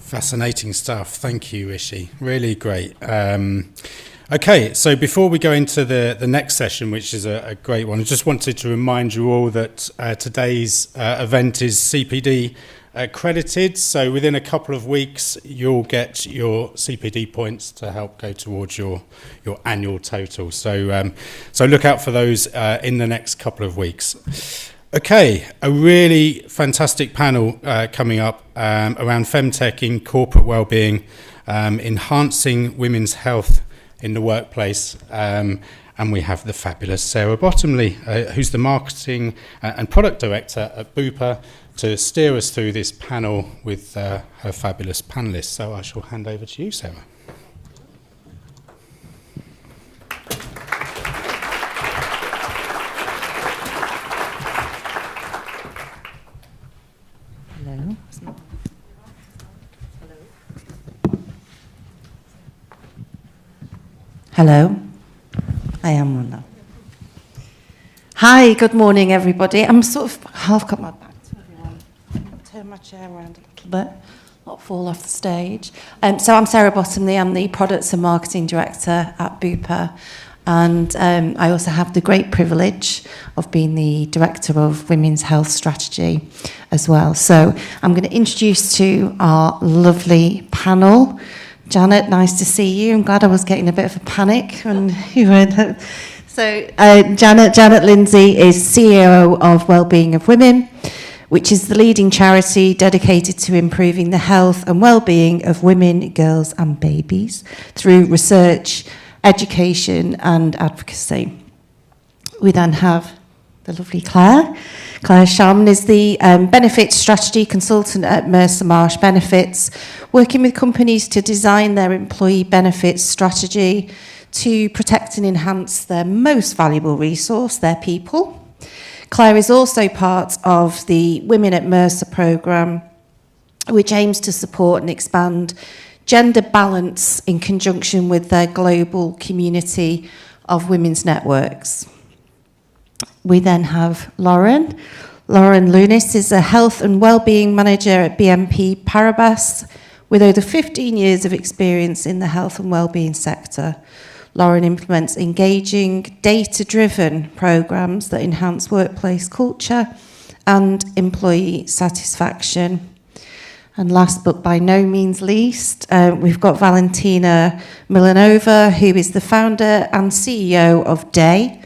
Fascinating stuff. Thank you, Ishi. Really great. Okay, so before we go into the next session, which is a great one, I just wanted to remind you all that today's event is CPD accredited. So within a couple of weeks, you'll get your CPD points to help go towards your annual total. So look out for those in the next couple of weeks. Okay, a really fantastic panel coming up around femtech in corporate wellbeing, enhancing women's health in the workplace, and we have the fabulous Sarah Bottomley, who's the Marketing and Product Director at Bupa, to steer us through this panel with her fabulous panellists. So I shall hand over to you, Sarah. Hello. Hello, I am one now. Hi, good morning, everybody. I'm sort of half got my back to everyone. Turn my chair around a little bit, not fall off the stage. So I'm Sarah Bottomley. I'm the Products and Marketing Director at Bupa, and I also have the great privilege of being the Director of Women's Health Strategy as well. So I'm going to introduce to our lovely panel. Janet, nice to see you. I'm glad I was getting a bit of a panic when you were. So Janet Lindsay is CEO of Wellbeing of Women, which is the leading charity dedicated to improving the health and well-being of women, girls and babies through research, education and advocacy. We then have the lovely Claire. Claire Sharman is the Benefits Strategy Consultant at Mercer Marsh Benefits, working with companies to design their employee benefits strategy to protect and enhance their most valuable resource, their people. Claire is also part of the Women at Mercer programme, which aims to support and expand gender balance in conjunction with their global community of women's networks. We then have Lauren. Lauren Lunis is a health and wellbeing manager at BNP Paribas with over 15 years of experience in the health and wellbeing sector. Lauren implements engaging, data-driven programs that enhance workplace culture and employee satisfaction. And last but by no means least, we've got Valentina Milanova, who is the founder and CEO of Day,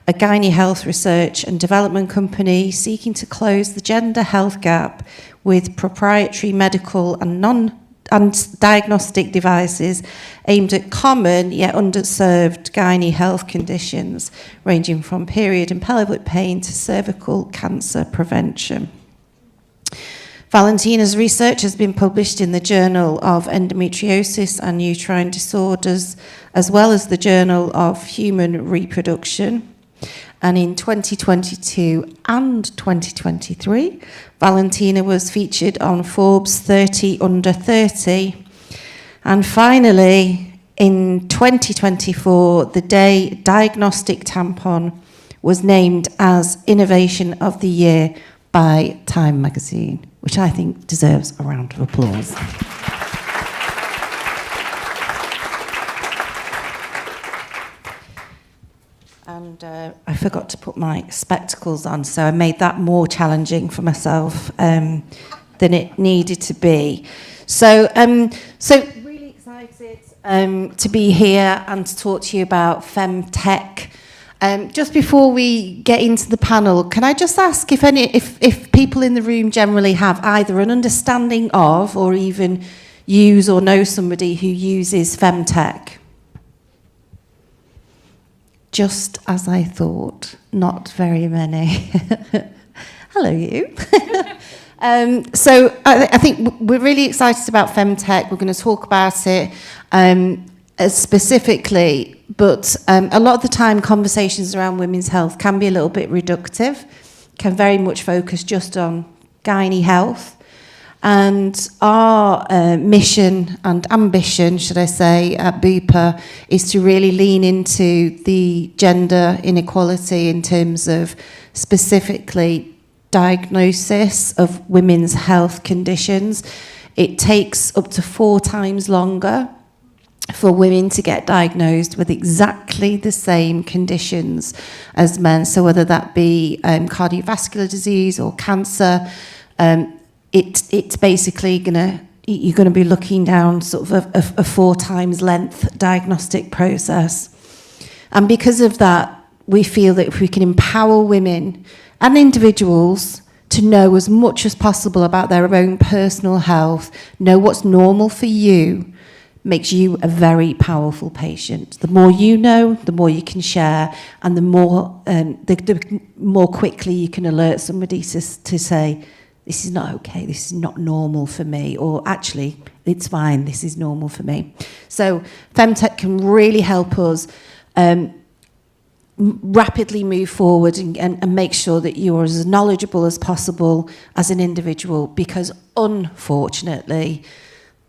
a gynae health research and development company seeking to close the gender health gap with proprietary medical and diagnostic devices aimed at common yet underserved gynae health conditions, ranging from period and pelvic pain to cervical cancer prevention. Valentina's research has been published in the Journal of Endometriosis and Uterine Disorders, as well as the Journal of Human Reproduction. And in 2022 and 2023, Valentina was featured on Forbes 30 Under 30. And finally, in 2024, the Day Diagnostic Tampon was named as Innovation of the Year by Time magazine, which I think deserves a round of applause. And I forgot to put my spectacles on, so I made that more challenging for myself than it needed to be. So really excited to be here and to talk to you about femtech. Just before we get into the panel, can I just ask if people in the room generally have either an understanding of or even use or know somebody who uses femtech? Just as I thought, not very many. Hello, you. So I think we're really excited about femtech. We're going to talk about it specifically, but a lot of the time conversations around women's health can be a little bit reductive, can very much focus just on gynae health. And our mission and ambition, should I say, at Bupa is to really lean into the gender inequality in terms of specifically diagnosis of women's health conditions It takes up to 4 times longer for women to get diagnosed with exactly the same conditions as men. So whether that be cardiovascular disease or cancer, it's basically you're going to be looking down sort of a 4 times length diagnostic process. And because of that, we feel that if we can empower women and individuals to know as much as possible about their own personal health, know what's normal for you, makes you a very powerful patient. The more you know, the more you can share, and the more quickly you can alert somebody to say, this is not okay, this is not normal for me, or actually, it's fine, this is normal for me. So Femtech can really help us rapidly move forward and make sure that you are as knowledgeable as possible as an individual, because unfortunately,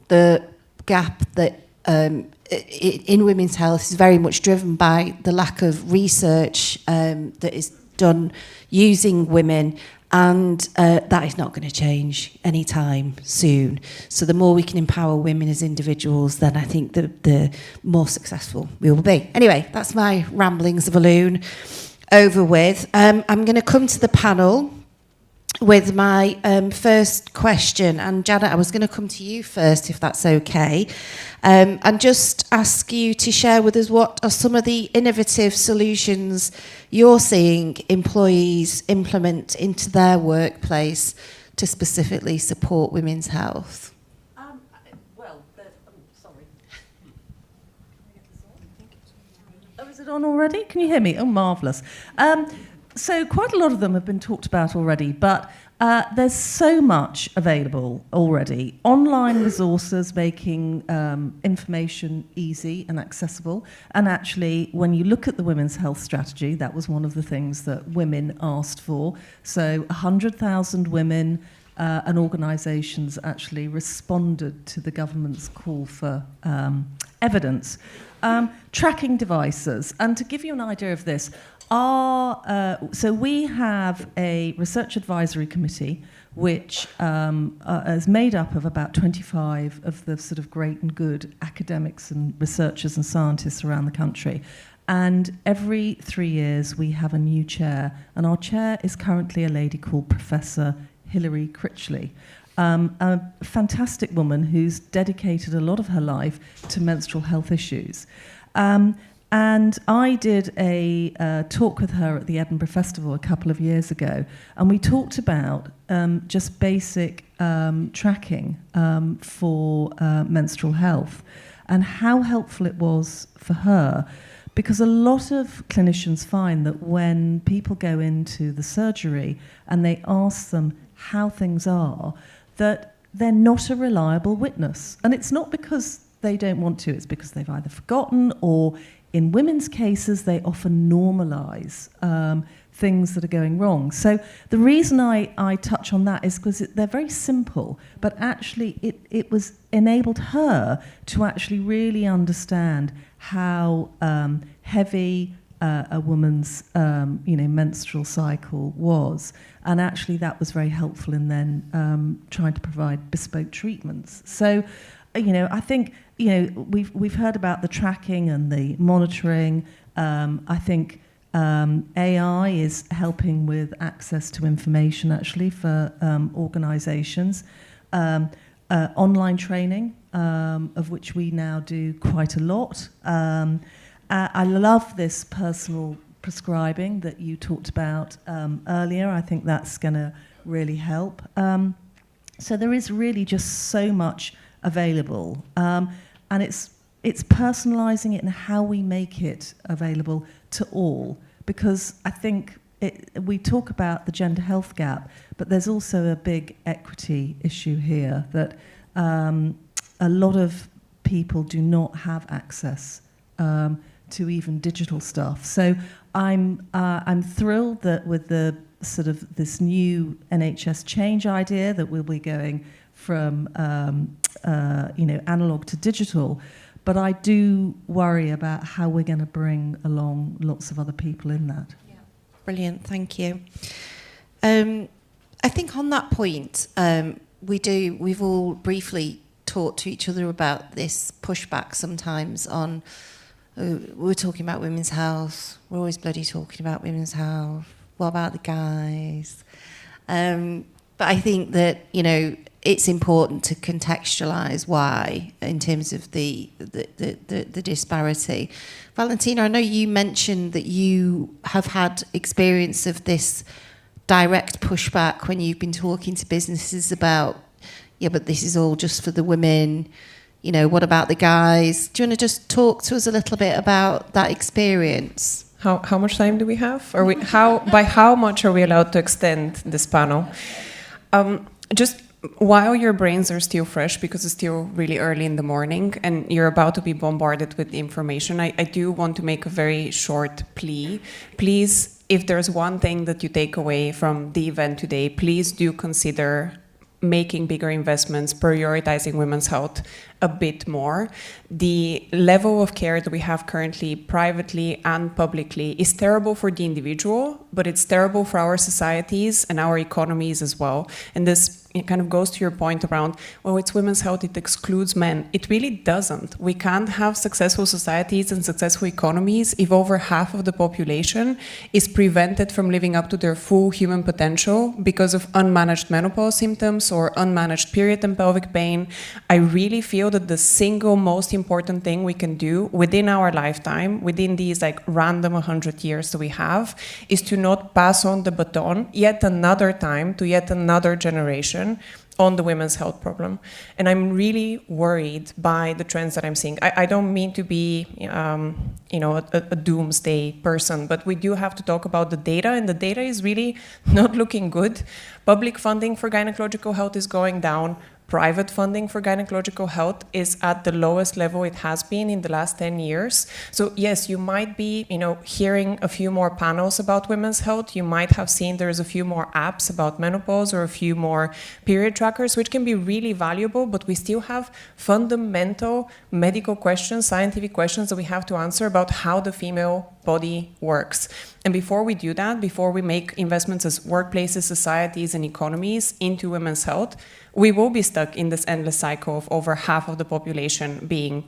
the gap that in women's health is very much driven by the lack of research that is done using women, and that is not going to change anytime soon. So the more we can empower women as individuals, then I think the more successful we will be. Anyway, that's my ramblings of a loon over with. I'm going to come to the panel with my first question. And Janet, I was going to come to you first, if that's okay, and just ask you to share with us what are some of the innovative solutions you're seeing employees implement into their workplace to specifically support women's health. Sorry. Oh, is it on already? Can you hear me? Oh, marvellous. So quite a lot of them have been talked about already, but there's so much available already. Online resources making information easy and accessible. And actually, when you look at the Women's Health Strategy, that was one of the things that women asked for. So 100,000 women and organisations actually responded to the government's call for evidence. Tracking devices. And to give you an idea of this, so we have a research advisory committee which is made up of about 25 of the sort of great and good academics and researchers and scientists around the country. And every 3 years we have a new chair, and our chair is currently a lady called Professor Hilary Critchley, a fantastic woman who's dedicated a lot of her life to menstrual health issues. And I did a talk with her at the Edinburgh Festival a couple of years ago, and we talked about just basic tracking for menstrual health and how helpful it was for her, because a lot of clinicians find that when people go into the surgery and they ask them how things are, that they're not a reliable witness. And it's not because they don't want to, it's because they've either forgotten, or in women's cases, they often normalise things that are going wrong. So the reason I touch on that is because they're very simple, but actually it was enabled her to actually really understand how heavy a woman's menstrual cycle was. And actually that was very helpful in then trying to provide bespoke treatments. So, I think, we've heard about the tracking and the monitoring. I think AI is helping with access to information, actually, for organisations. Online training, of which we now do quite a lot. I love this personal prescribing that you talked about earlier. I think that's going to really help. So there is really just so much available, and it's personalising it and how we make it available to all, because I think we talk about the gender health gap, but there's also a big equity issue here, that a lot of people do not have access to even digital stuff. So I'm thrilled that with the sort of this new NHS change idea, that we'll be going from analog to digital, but I do worry about how we're going to bring along lots of other people in that. Yeah. Brilliant, thank you. I think on that point, we've all briefly talked to each other about this pushback sometimes on, we're talking about women's health, we're always bloody talking about women's health, what about the guys? But I think that, you know, it's important to contextualise why in terms of the disparity. Valentina, I know you mentioned that you have had experience of this direct pushback when you've been talking to businesses about, yeah, but this is all just for the women, you know, what about the guys? Do you want to just talk to us a little bit about that experience? How much time do we have? By how much are we allowed to extend this panel? Just while your brains are still fresh, because it's still really early in the morning and you're about to be bombarded with information, I do want to make a very short plea. Please, if there's one thing that you take away from the event today, please do consider making bigger investments, prioritizing women's health a bit more. The level of care that we have currently, privately and publicly, is terrible for the individual, but it's terrible for our societies and our economies as well. And this kind of goes to your point around, well, it's women's health, it excludes men. It really doesn't. We can't have successful societies and successful economies if over half of the population is prevented from living up to their full human potential because of unmanaged menopause symptoms or unmanaged period and pelvic pain. I really feel that the single most important thing we can do within our lifetime, within these like random 100 years that we have, is to not pass on the baton yet another time to yet another generation on the women's health problem. And I'm really worried by the trends that I'm seeing. I don't mean to be a doomsday person, but we do have to talk about the data, and the data is really not looking good. Public funding for gynecological health is going down. Private funding for gynecological health is at the lowest level it has been in the last 10 years. So yes, you might be, hearing a few more panels about women's health. You might have seen there's a few more apps about menopause or a few more period trackers, which can be really valuable, but we still have fundamental medical questions, scientific questions that we have to answer about how the female body works. And before we do that, before we make investments as workplaces, societies, and economies into women's health, we will be stuck in this endless cycle of over half of the population being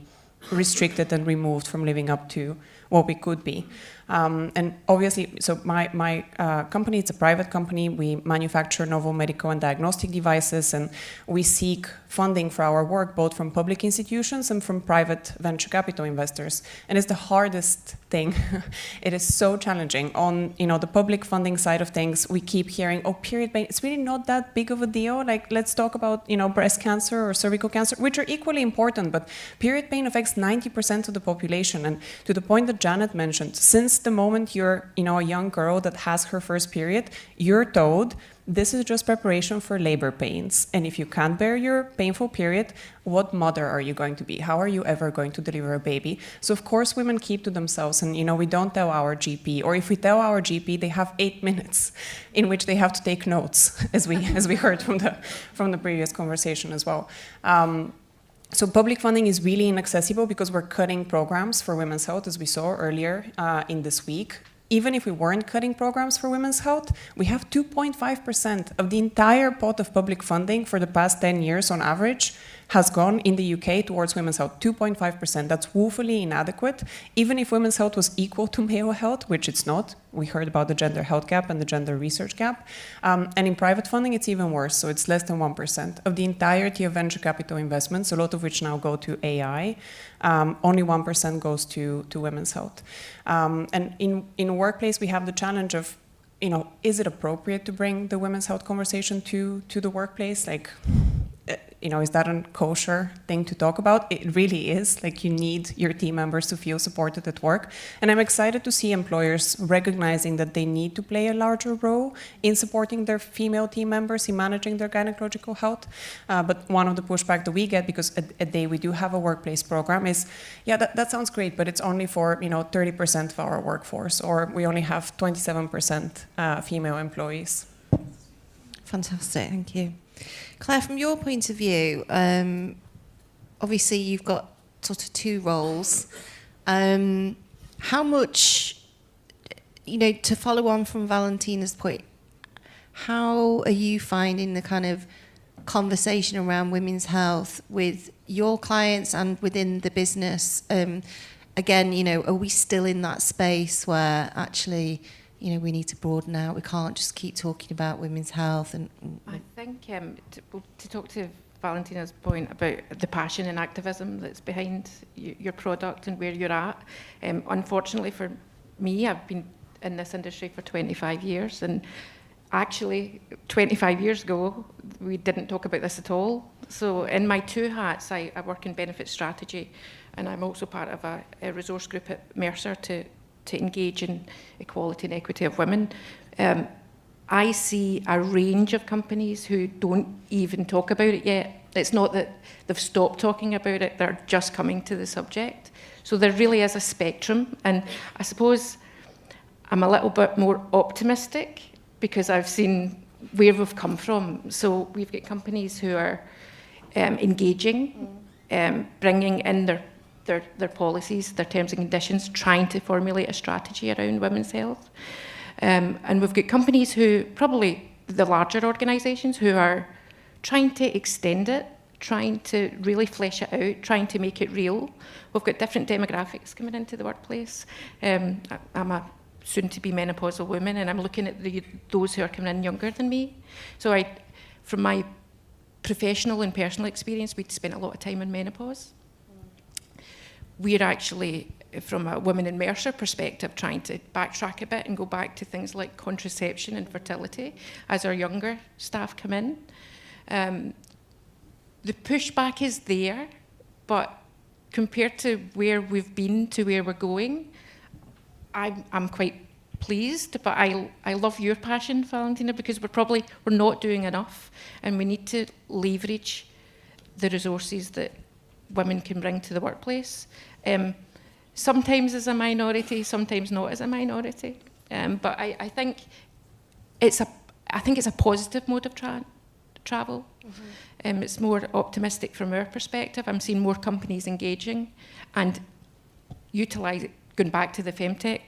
restricted and removed from living up to what we could be. And obviously, so my company, it's a private company. We manufacture novel medical and diagnostic devices, and we seek funding for our work both from public institutions and from private venture capital investors. And it's the hardest thing. It is so challenging. On the public funding side of things, we keep hearing, oh, period pain, it's really not that big of a deal. Like, let's talk about breast cancer or cervical cancer, which are equally important. But period pain affects 90% of the population. And to the point that Janet mentioned, since the moment you're a young girl that has her first period, you're told this is just preparation for labor pains. And if you can't bear your painful period, what mother are you going to be? How are you ever going to deliver a baby? So of course women keep to themselves, and we don't tell our GP, or if we tell our GP, they have 8 minutes in which they have to take notes, as we heard from the previous conversation as well. So public funding is really inaccessible because we're cutting programs for women's health, as we saw earlier in this week. Even if we weren't cutting programs for women's health, we have 2.5% of the entire pot of public funding for the past 10 years on average has gone in the UK towards women's health, 2.5%. That's woefully inadequate. Even if women's health was equal to male health, which it's not. We heard about the gender health gap and the gender research gap. And in private funding, it's even worse. So it's less than 1% of the entirety of venture capital investments, a lot of which now go to AI. Only 1% goes to women's health. And in a workplace, we have the challenge of, is it appropriate to bring the women's health conversation to the workplace? Like, is that a kosher thing to talk about? It really is. Like, you need your team members to feel supported at work. And I'm excited to see employers recognizing that they need to play a larger role in supporting their female team members in managing their gynecological health. But one of the pushback that we get, because at Day we do have a workplace program, is, yeah, that sounds great, but it's only for 30% of our workforce, or we only have 27% female employees. Fantastic, thank you. Claire, from your point of view, obviously you've got sort of 2 roles. How much, to follow on from Valentina's point, how are you finding the kind of conversation around women's health with your clients and within the business? Again, you know, are we still in that space where actually, you know, we need to broaden out? We can't just keep talking about women's health. And I think to talk to Valentina's point about the passion and activism that's behind your product and where you're at. Unfortunately for me, I've been in this industry for 25 years, and actually 25 years ago, we didn't talk about this at all. So in my two hats, I work in benefit strategy, and I'm also part of a resource group at Mercer to engage in equality and equity of women. I see a range of companies who don't even talk about it yet. It's not that they've stopped talking about it, they're just coming to the subject. So there really is a spectrum, and I suppose I'm a little bit more optimistic because I've seen where we've come from. So we've got companies who are engaging, bringing in their policies, their terms and conditions, trying to formulate a strategy around women's health. And we've got companies who, probably the larger organisations, who are trying to extend it, trying to really flesh it out, trying to make it real. We've got different demographics coming into the workplace. I'm a soon-to-be menopausal woman, and I'm looking at those who are coming in younger than me. So from my professional and personal experience, we'd spent a lot of time in menopause. We're actually, from a women in Mercer perspective, trying to backtrack a bit and go back to things like contraception and fertility as our younger staff come in. The pushback is there, but compared to where we've been to where we're going, I'm quite pleased, but I love your passion, Valentina, because we're not doing enough, and we need to leverage the resources that women can bring to the workplace. Sometimes as a minority, sometimes not as a minority. But I think it's a positive mode of travel. Mm-hmm. It's more optimistic from our perspective. I'm seeing more companies engaging and utilising, going back to the femtech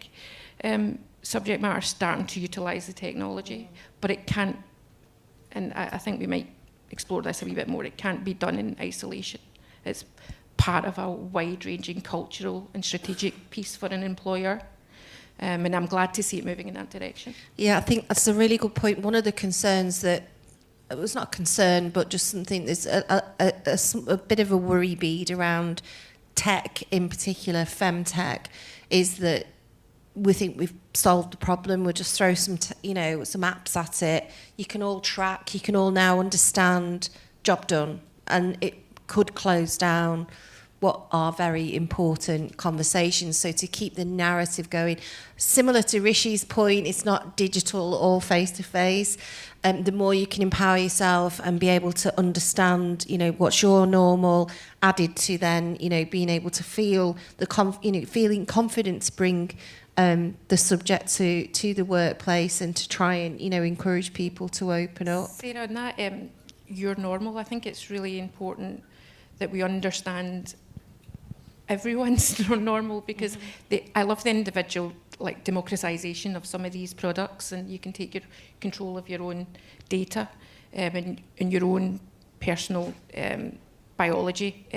subject matter, starting to utilise the technology. But it can't, and I think we might explore this a wee bit more, it can't be done in isolation. It's part of a wide-ranging cultural and strategic piece for an employer. And I'm glad to see it moving in that direction. Yeah, I think that's a really good point. One of the concerns that, it was not a concern, but just something, there's a bit of a worry bead around tech, in particular femtech, is that we think we've solved the problem. We'll just throw some apps at it. You can all track, you can all now understand, job done. And it could close down what are very important conversations. So to keep the narrative going, similar to Rishi's point, it's not digital or face-to-face. The more you can empower yourself and be able to understand, what's your normal, added to then, being able to feel feeling confident to bring the subject to the workplace and to try and, encourage people to open up. Sarah, on that, your normal, I think it's really important that we understand everyone's normal, because I love the individual democratisation of some of these products, and you can take your control of your own data and your own personal biology.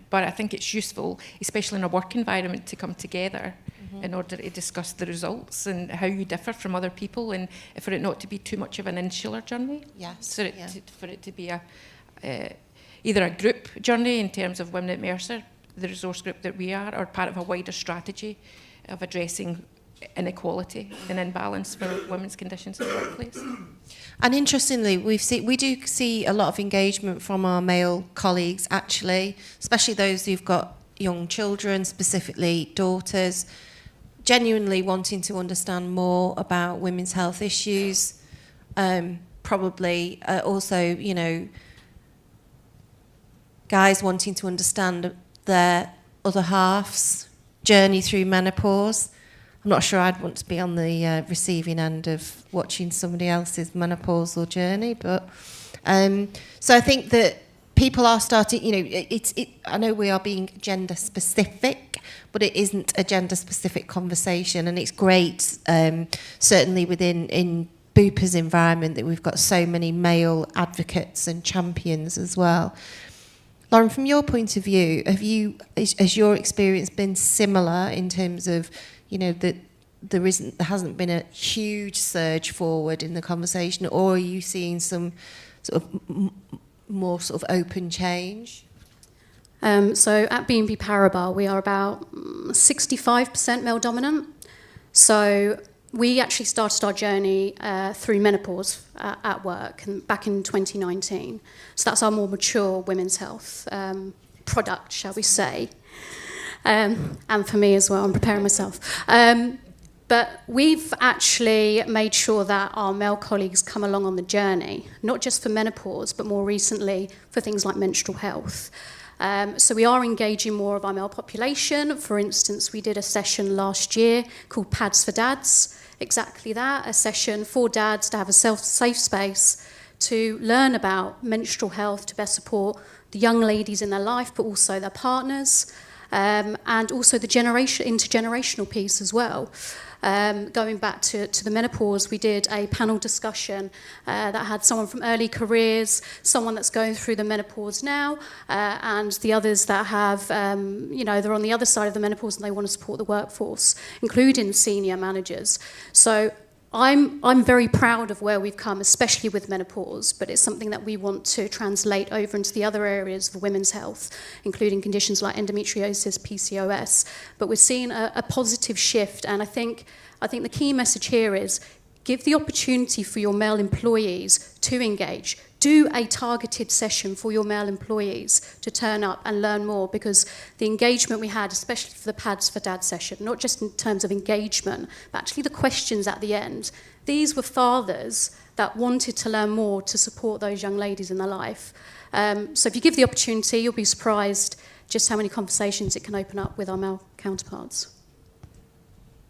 But I think it's useful, especially in a work environment, to come together in order to discuss the results and how you differ from other people, and for it not to be too much of an insular journey. Yes. For it to be either a group journey in terms of Women at Mercer, the resource group that we are, or part of a wider strategy of addressing inequality and imbalance for women's conditions in the workplace. And interestingly, we do see a lot of engagement from our male colleagues, actually, especially those who've got young children, specifically daughters, genuinely wanting to understand more about women's health issues. Probably also, guys wanting to understand their other half's journey through menopause. I'm not sure I'd want to be on the receiving end of watching somebody else's menopausal journey, but so I think that people are starting, I know we are being gender specific, but it isn't a gender specific conversation, and it's great, certainly in Bupa's environment that we've got so many male advocates and champions as well. Lauren, from your point of view, has your experience been similar in terms of, that there hasn't been a huge surge forward in the conversation, or are you seeing some sort of more sort of open change? So at BNP Paribas, we are about 65% male dominant. So we actually started our journey through menopause at work back in 2019. So that's our more mature women's health product, shall we say. And for me as well, I'm preparing myself. But we've actually made sure that our male colleagues come along on the journey, not just for menopause, but more recently for things like menstrual health. So we are engaging more of our male population. For instance, we did a session last year called Pads for Dads. Exactly that, a session for dads to have a safe space to learn about menstrual health, to best support the young ladies in their life, but also their partners, and also the intergenerational piece as well. Going back to the menopause, we did a panel discussion that had someone from early careers, someone that's going through the menopause now, and the others that have, they're on the other side of the menopause and they want to support the workforce, including senior managers. So I'm very proud of where we've come, especially with menopause, but it's something that we want to translate over into the other areas of women's health, including conditions like endometriosis, PCOS. But we're seeing a positive shift, and I think the key message here is give the opportunity for your male employees to engage. Do a targeted session for your male employees to turn up and learn more, because the engagement we had, especially for the Pads for Dad session, not just in terms of engagement, but actually the questions at the end, these were fathers that wanted to learn more to support those young ladies in their life. So if you give the opportunity, you'll be surprised just how many conversations it can open up with our male counterparts.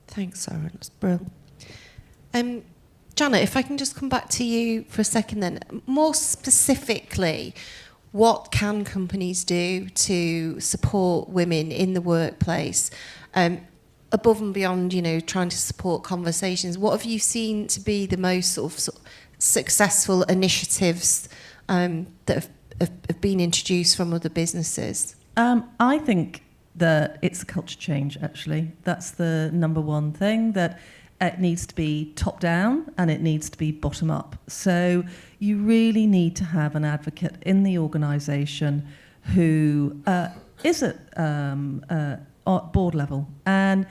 Thanks, Sarah. That's brilliant. Janet, if I can just come back to you for a second then. More specifically, what can companies do to support women in the workplace? Above and beyond, trying to support conversations, what have you seen to be the most sort of successful initiatives that have been introduced from other businesses? I think that it's a culture change, actually. That's the number one thing, that it needs to be top down and it needs to be bottom up. So you really need to have an advocate in the organisation who is at board level and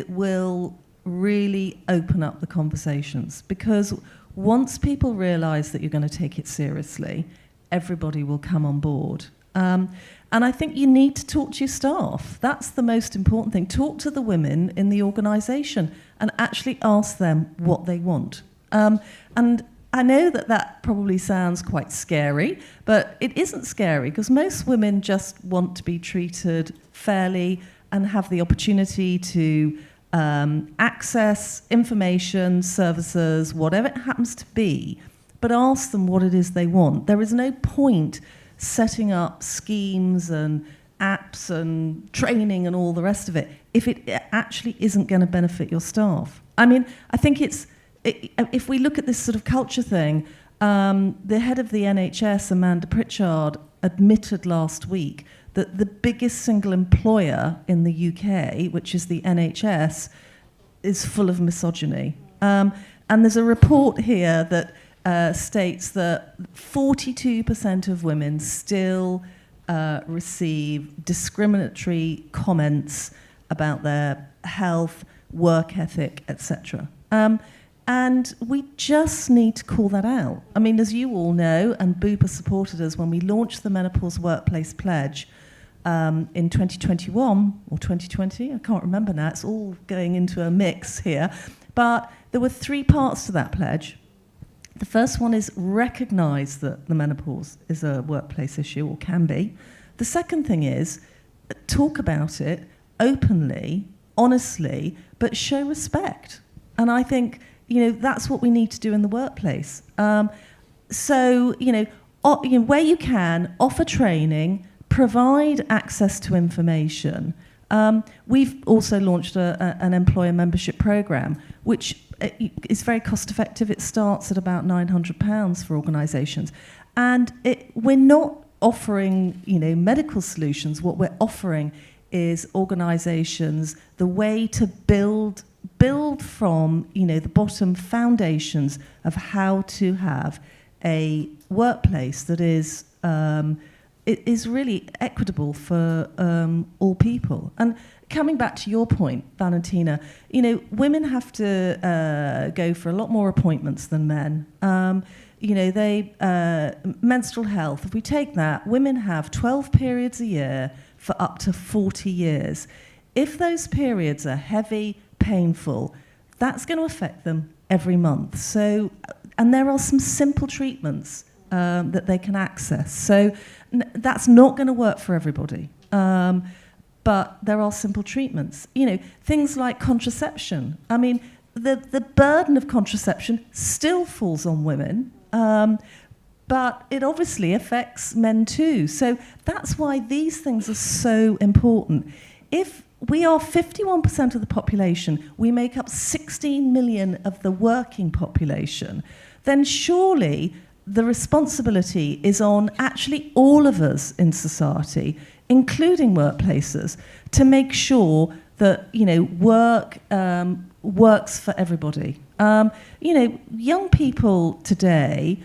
will really open up the conversations. Because once people realise that you're going to take it seriously, everybody will come on board. And I think you need to talk to your staff. That's the most important thing. Talk to the women in the organisation and actually ask them what they want. And I know that probably sounds quite scary, but it isn't scary, because most women just want to be treated fairly and have the opportunity to access information, services, whatever it happens to be, but ask them what it is they want. There is no point setting up schemes and apps and training and all the rest of it if it actually isn't going to benefit your staff. I mean, I think if we look at this sort of culture thing, the head of the NHS, Amanda Pritchard, admitted last week that the biggest single employer in the UK, which is the NHS, is full of misogyny. And there's a report here that states that 42% of women still receive discriminatory comments about their health, work ethic, etc. And we just need to call that out. I mean, as you all know, and Bupa supported us when we launched the Menopause Workplace Pledge in 2021 or 2020, I can't remember now, it's all going into a mix here. But there were 3 parts to that pledge. The first one is recognise that the menopause is a workplace issue, or can be. The second thing is talk about it openly, honestly, but show respect. And I think, that's what we need to do in the workplace. So, where you can, offer training, provide access to information, We've also launched an employer membership programme, which is very cost effective. It starts at about £900 for organisations. And we're not offering, medical solutions. What we're offering is organisations the way to build from, the bottom foundations of how to have a workplace that is really equitable for all people. And coming back to your point, Valentina, women have to go for a lot more appointments than men. Menstrual health, if we take that, women have 12 periods a year for up to 40 years. If those periods are heavy, painful, that's going to affect them every month. So, and there are some simple treatments that they can access. So that's not going to work for everybody. But there are simple treatments. Things like contraception. I mean, the burden of contraception still falls on women, but it obviously affects men too. So that's why these things are so important. If we are 51% of the population, we make up 16 million of the working population, then surely the responsibility is on actually all of us in society, including workplaces, to make sure that work works for everybody. Young people today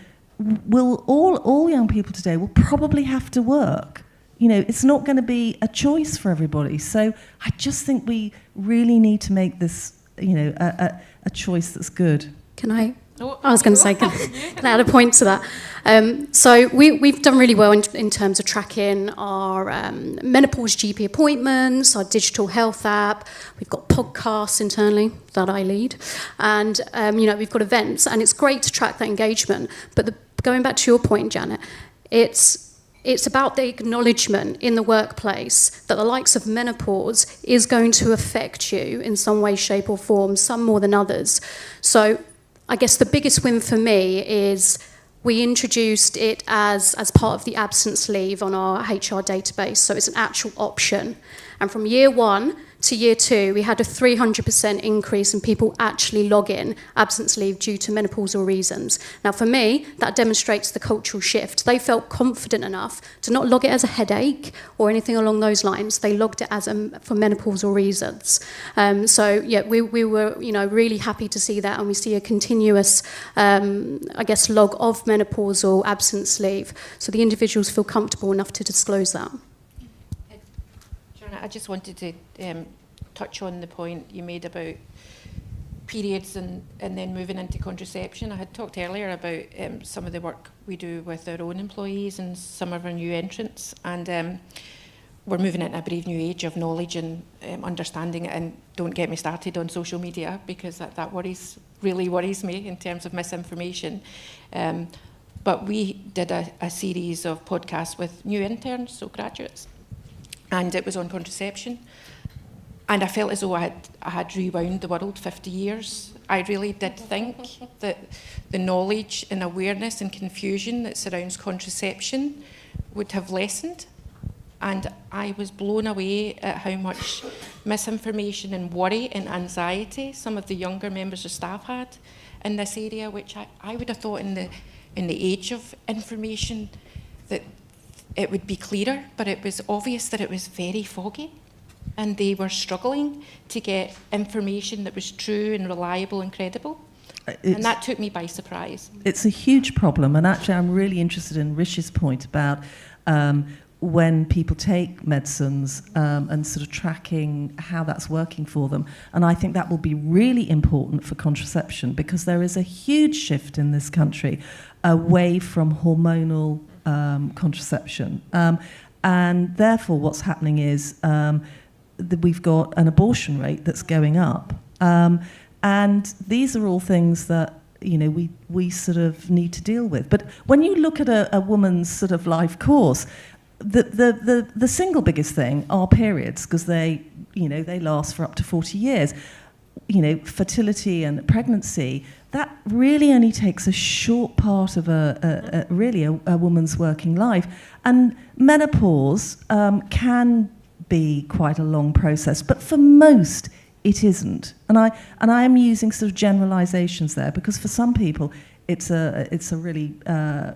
all young people today will probably have to work. It's not going to be a choice for everybody. So I just think we really need to make this, a choice that's good. Can I? I was going to say, can I add a point to that? So we've done really well in terms of tracking our menopause GP appointments, our digital health app. We've got podcasts internally that I lead. And, we've got events. And it's great to track that engagement. But going back to your point, Janet, it's about the acknowledgement in the workplace that the likes of menopause is going to affect you in some way, shape or form, some more than others. So I guess the biggest win for me is we introduced it as part of the absence leave on our HR database, so it's an actual option. And from year 1 to year 2, we had a 300% increase in people actually logging absence leave due to menopausal reasons. Now, for me, that demonstrates the cultural shift. They felt confident enough to not log it as a headache or anything along those lines. They logged it as for menopausal reasons. We were really happy to see that, and we see a continuous, log of menopausal absence leave. So the individuals feel comfortable enough to disclose that. I just wanted to touch on the point you made about periods and then moving into contraception. I had talked earlier about some of the work we do with our own employees and some of our new entrants, and we're moving into a brave new age of knowledge and understanding it. And don't get me started on social media, because that really worries me in terms of misinformation. But we did a series of podcasts with new interns, so graduates, and it was on contraception. And I felt as though I had rewound the world 50 years. I really did think that the knowledge and awareness and confusion that surrounds contraception would have lessened. And I was blown away at how much misinformation and worry and anxiety some of the younger members of staff had in this area, which I would have thought in the age of information that it would be clearer, but it was obvious that it was very foggy, and they were struggling to get information that was true and reliable and credible. And that took me by surprise. It's a huge problem, and actually I'm really interested in Rish's point about when people take medicines and sort of tracking how that's working for them. And I think that will be really important for contraception, because there is a huge shift in this country away from hormonal contraception. And therefore what's happening is that we've got an abortion rate that's going up. And these are all things that we sort of need to deal with. But when you look at a woman's sort of life course, the single biggest thing are periods, because they last for up to 40 years. Fertility and pregnancy, that really only takes a short part of a woman's working life. And menopause can be quite a long process, but for most it isn't. And I am using sort of generalizations there, because for some people it's a really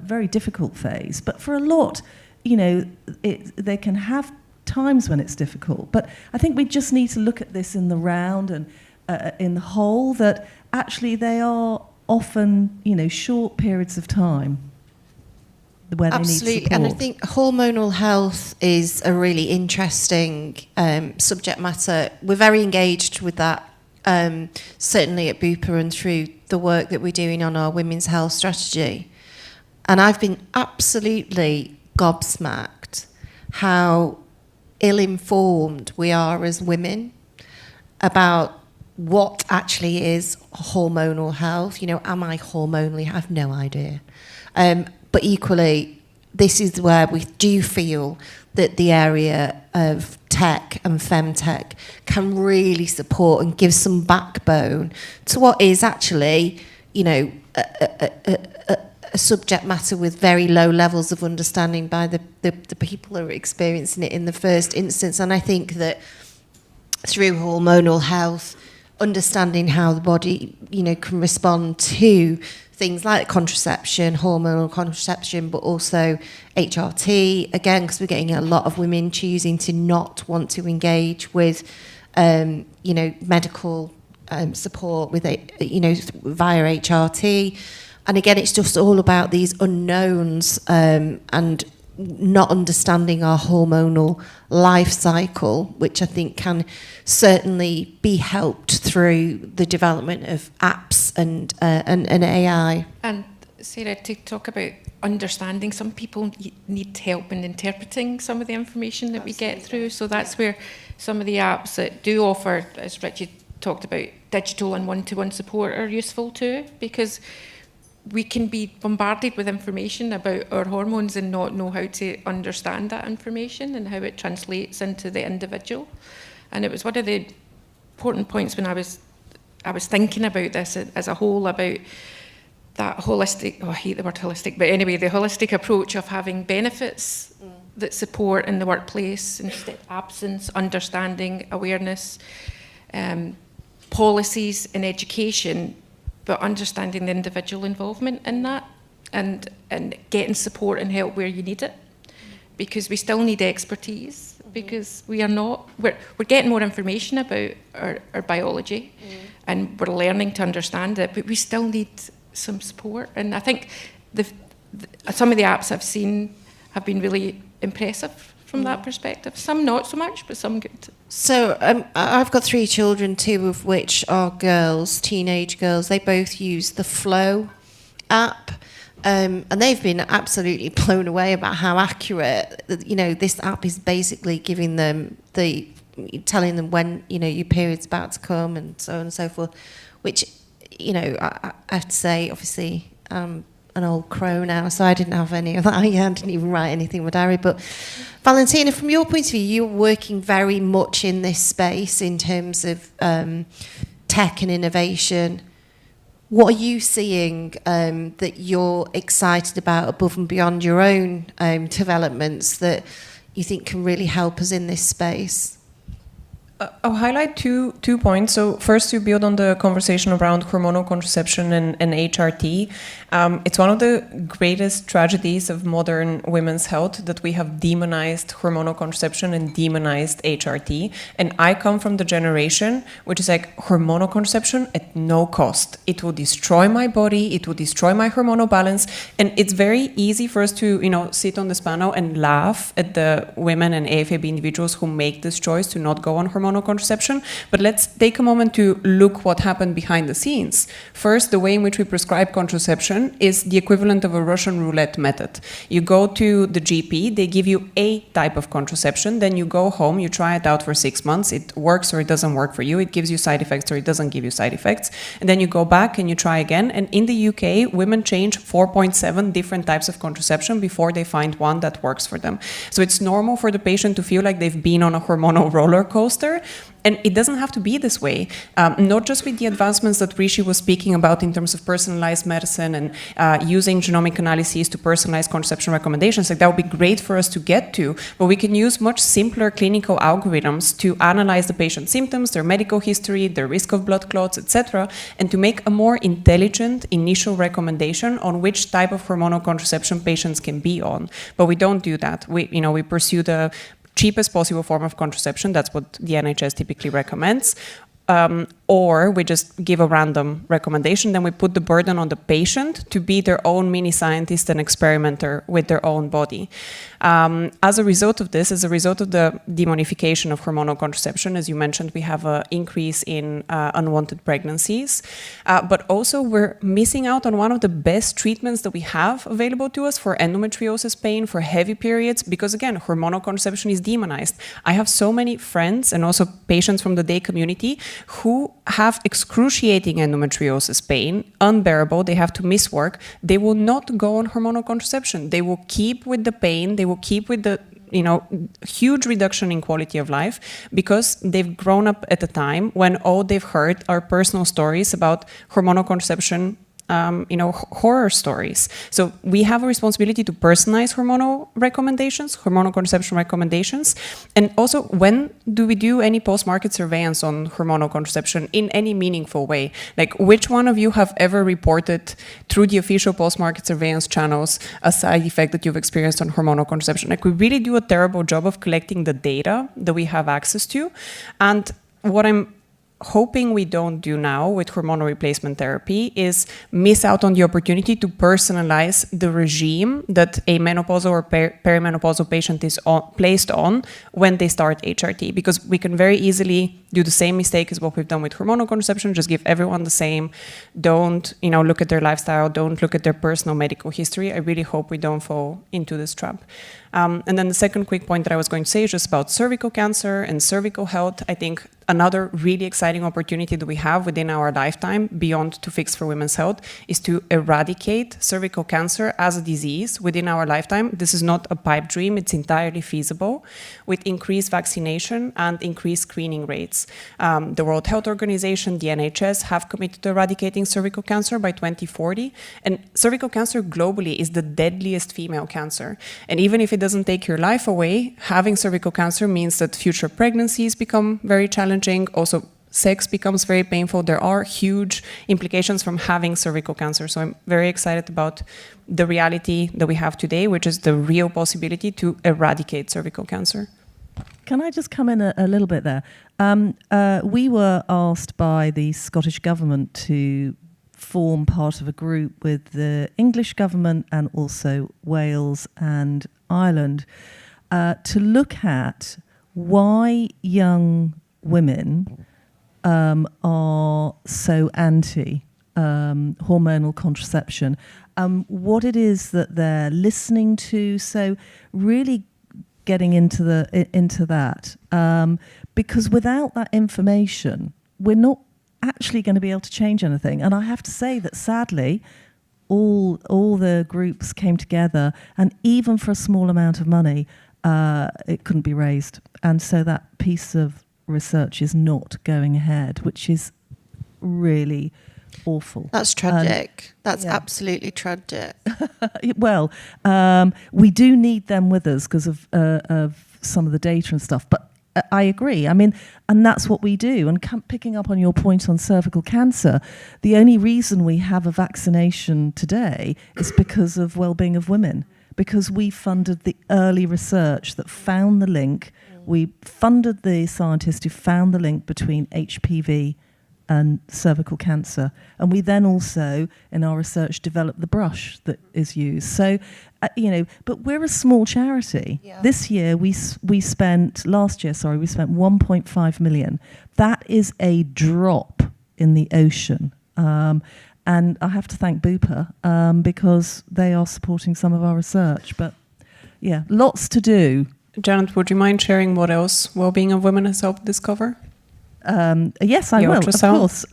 very difficult phase, but for a lot, they can have times when it's difficult. But I think we just need to look at this in the round and in the whole, that actually they are often, short periods of time where they Absolutely. need support. And I think hormonal health is a really interesting subject matter. We're very engaged with that, certainly at Bupa and through the work that we're doing on our women's health strategy. And I've been absolutely gobsmacked how ill-informed we are as women about what actually is hormonal health. Am I hormonally? I have no idea. But equally, this is where we do feel that the area of tech and femtech can really support and give some backbone to what is actually, a subject matter with very low levels of understanding by the people who are experiencing it in the first instance. And I think that through hormonal health, understanding how the body, can respond to things like contraception, hormonal contraception, but also HRT, again, because we're getting a lot of women choosing to not want to engage with, medical support with, via HRT. And again, it's just all about these unknowns and not understanding our hormonal life cycle, which I think can certainly be helped through the development of apps and AI. And Sarah, to talk about understanding, some people need help in interpreting some of the information that we get through. So that's where some of the apps that do offer, as Richie talked about, digital and one-to-one support are useful too, because we can be bombarded with information about our hormones and not know how to understand that information and how it translates into the individual. And it was one of the important points when I was thinking about this as a whole, about that holistic, I hate the word holistic, but anyway, the holistic approach of having benefits that support in the workplace, instead absence, understanding, awareness, policies and education, but understanding the individual involvement in that and getting support and help where you need it, because we still need expertise, because we're getting more information about our biology and we're learning to understand it, but we still need some support. And I think some of the apps I've seen have been really impressive from that perspective. Some not so much, but some good. So I've got 3 children, 2 of which are girls, teenage girls. They both use the Flow app, and they've been absolutely blown away about how accurate, this app is basically giving them telling them when, your period's about to come and so on and so forth, which, I have to say, obviously, an old crow now, so I didn't have any of that. I didn't even write anything in my diary. But Valentina, from your point of view, you're working very much in this space in terms of tech and innovation. What are you seeing that you're excited about above and beyond your own developments that you think can really help us in this space? I'll highlight two points. So first, to build on the conversation around hormonal contraception and HRT, it's one of the greatest tragedies of modern women's health that we have demonized hormonal contraception and demonized HRT. And I come from the generation which is like, hormonal contraception at no cost. It will destroy my body. It will destroy my hormonal balance. And it's very easy for us to, sit on this panel and laugh at the women and AFAB individuals who make this choice to not go on hormonal contraception, but let's take a moment to look what happened behind the scenes. First, the way in which we prescribe contraception is the equivalent of a Russian roulette method. You go to the GP, they give you a type of contraception, then you go home, you try it out for 6 months, it works or it doesn't work for you, it gives you side effects or it doesn't give you side effects, and then you go back and you try again. And in the UK, women change 4.7 different types of contraception before they find one that works for them. So it's normal for the patient to feel like they've been on a hormonal roller coaster, cancer. And it doesn't have to be this way, not just with the advancements that Rishi was speaking about in terms of personalized medicine and using genomic analyses to personalize contraception recommendations. Like, that would be great for us to get to, but we can use much simpler clinical algorithms to analyze the patient's symptoms, their medical history, their risk of blood clots, etc., and to make a more intelligent initial recommendation on which type of hormonal contraception patients can be on. But we don't do that. We pursue the cheapest possible form of contraception. That's what the NHS typically recommends. Or we just give a random recommendation, then we put the burden on the patient to be their own mini scientist and experimenter with their own body. As a result of this, as a result of the demonification of hormonal contraception, as you mentioned, we have an increase in unwanted pregnancies, but also we're missing out on one of the best treatments that we have available to us for endometriosis pain, for heavy periods, because again, hormonal contraception is demonized. I have so many friends and also patients from the day community who have excruciating endometriosis pain, unbearable, they have to miss work, they will not go on hormonal contraception. They will keep with the pain, they will keep with the huge reduction in quality of life, because they've grown up at a time when all they've heard are personal stories about hormonal contraception, horror stories. So we have a responsibility to personalize hormonal contraception recommendations. And also, when do we do any post-market surveillance on hormonal contraception in any meaningful way? Like, which one of you have ever reported through the official post-market surveillance channels a side effect that you've experienced on hormonal contraception? Like, we really do a terrible job of collecting the data that we have access to. And what I'm hoping we don't do now with hormonal replacement therapy is miss out on the opportunity to personalize the regime that a menopausal or perimenopausal patient is placed on when they start HRT, because we can very easily do the same mistake as what we've done with hormonal contraception, just give everyone the same, don't look at their lifestyle, don't look at their personal medical history. I really hope we don't fall into this trap. And then the second quick point that I was going to say is just about cervical cancer and cervical health. I think another really exciting opportunity that we have within our lifetime, beyond To Fix for Women's Health, is to eradicate cervical cancer as a disease within our lifetime. This is not a pipe dream, it's entirely feasible with increased vaccination and increased screening rates. The World Health Organization, the NHS have committed to eradicating cervical cancer by 2040. And cervical cancer globally is the deadliest female cancer. And even if it doesn't take your life away, having cervical cancer means that future pregnancies become very challenging. Also, sex becomes very painful. There are huge implications from having cervical cancer. So I'm very excited about the reality that we have today, which is the real possibility to eradicate cervical cancer. Can I just come in a little bit there? We were asked by the Scottish Government to form part of a group with the English government and also Wales and Ireland to look at why young women are so anti hormonal contraception, what it is that they're listening to. So really getting into that, because without that information, we're not actually going to be able to change anything. And I have to say that sadly, all the groups came together, and even for a small amount of money, it couldn't be raised. And so that piece of research is not going ahead, which is really awful. That's tragic. That's absolutely tragic. Well, we do need them with us because of some of the data and stuff. But I agree. I mean, and that's what we do. And picking up on your point on cervical cancer, the only reason we have a vaccination today is because of well-being of women, because we funded the early research that found the link. We funded the scientists who found the link between HPV and cervical cancer. And we then also, in our research, developed the brush that is used. So, but we're a small charity. Yeah. Last year, we spent 1.5 million. That is a drop in the ocean. And I have to thank Bupa because they are supporting some of our research. But yeah, lots to do. Janet, would you mind sharing what else Wellbeing of Women has helped discover? Yes, I The will, ultrasound? of course.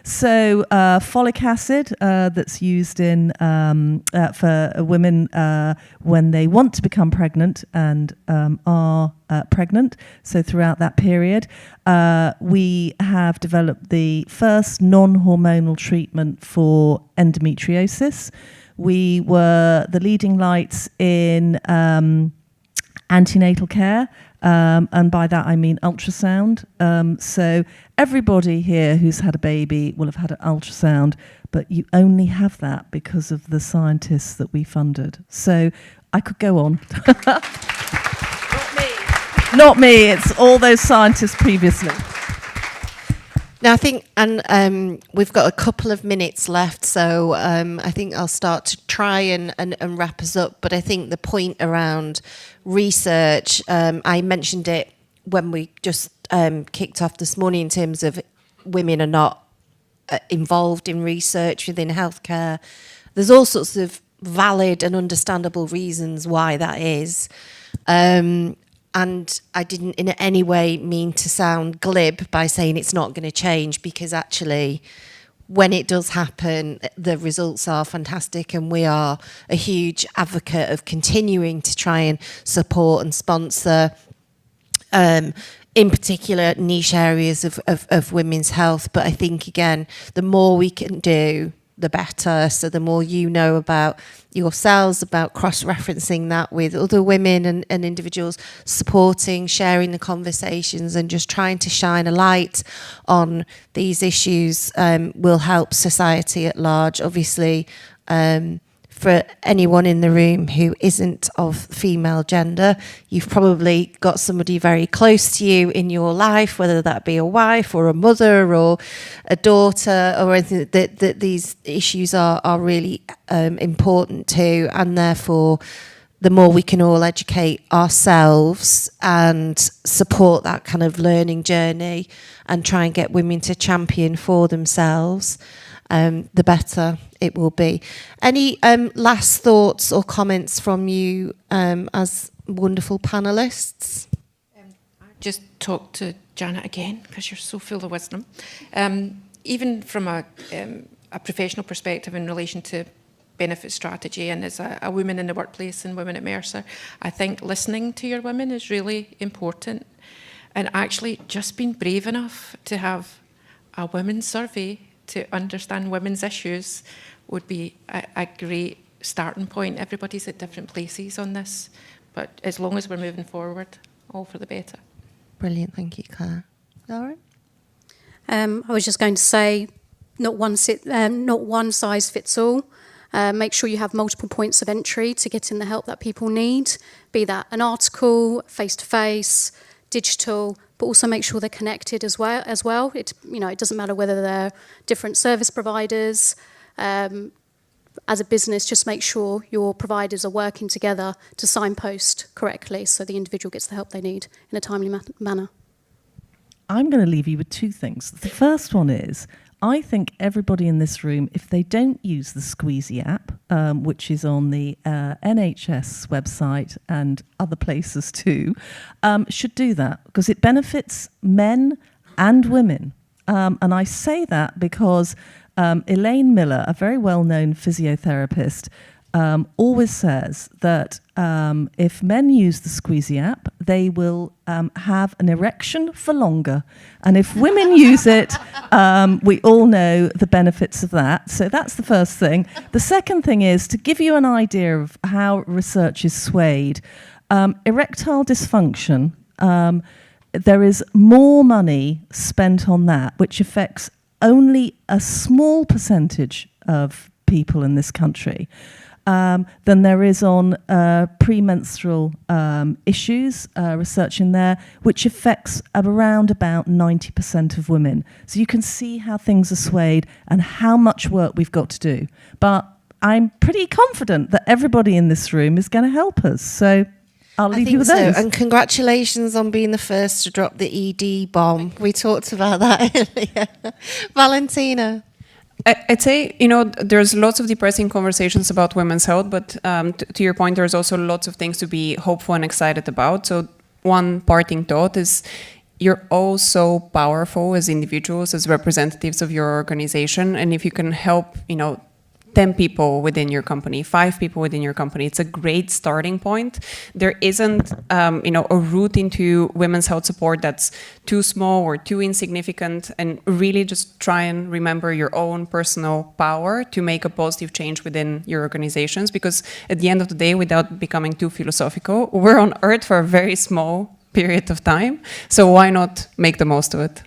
So folic acid that's used in for women when they want to become pregnant and are pregnant. So throughout that period, we have developed the first non-hormonal treatment for endometriosis. We were the leading lights in antenatal care. And by that I mean ultrasound. So everybody here who's had a baby will have had an ultrasound, but you only have that because of the scientists that we funded. So I could go on. Not me, it's all those scientists previously. Now, I think, and we've got a couple of minutes left, so I think I'll start to try and wrap us up. But I think the point around research, I mentioned it when we just kicked off this morning in terms of women are not involved in research within healthcare. There's all sorts of valid and understandable reasons why that is. And I didn't in any way mean to sound glib by saying it's not going to change, because actually when it does happen, the results are fantastic, and we are a huge advocate of continuing to try and support and sponsor in particular niche areas of women's health. But I think, again, the more we can do, the better. So the more you know about yourselves, about cross-referencing that with other women and individuals, supporting, sharing the conversations, and just trying to shine a light on these issues will help society at large. Obviously, for anyone in the room who isn't of female gender, you've probably got somebody very close to you in your life, whether that be a wife or a mother or a daughter or anything, that these issues are really important to, and therefore the more we can all educate ourselves and support that kind of learning journey and try and get women to champion for themselves, the better it will be. Any last thoughts or comments from you as wonderful panellists? Just talk to Janet again, because you're so full of wisdom. Even from a professional perspective in relation to benefit strategy, and as a woman in the workplace and women at Mercer, I think listening to your women is really important, and actually just being brave enough to have a women's survey to understand women's issues would be a great starting point. Everybody's at different places on this, but as long as we're moving forward, all for the better. Brilliant, thank you, Claire. Laura? I was just going to say, not one size fits all. Make sure you have multiple points of entry to get in the help that people need, be that an article, face-to-face, digital, but also make sure they're connected as well. It doesn't matter whether they're different service providers. As a business, just make sure your providers are working together to signpost correctly so the individual gets the help they need in a timely manner. I'm going to leave you with two things. The first one is, I think everybody in this room, if they don't use the Squeezy app, which is on the NHS website and other places too, should do that, because it benefits men and women. And I say that because Elaine Miller, a very well-known physiotherapist, always says that if men use the Squeezy app, they will have an erection for longer. And if women use it, we all know the benefits of that. So that's the first thing. The second thing is to give you an idea of how research is swayed. Erectile dysfunction, there is more money spent on that, which affects only a small percentage of people in this country. Than there is on premenstrual issues, research in there, which affects around about 90% of women. So you can see how things are swayed and how much work we've got to do. But I'm pretty confident that everybody in this room is going to help us. So I'll leave you with those. And congratulations on being the first to drop the ED bomb. We talked about that earlier. Valentina. I'd say, there's lots of depressing conversations about women's health, but to your point, there's also lots of things to be hopeful and excited about. So one parting thought is, you're all so powerful as individuals, as representatives of your organization. And if you can help, 10 people within your company, 5 people within your company, it's a great starting point. There isn't, a route into women's health support that's too small or too insignificant. And really just try and remember your own personal power to make a positive change within your organizations. Because at the end of the day, without becoming too philosophical, we're on Earth for a very small period of time. So why not make the most of it?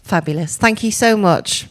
Fabulous. Thank you so much.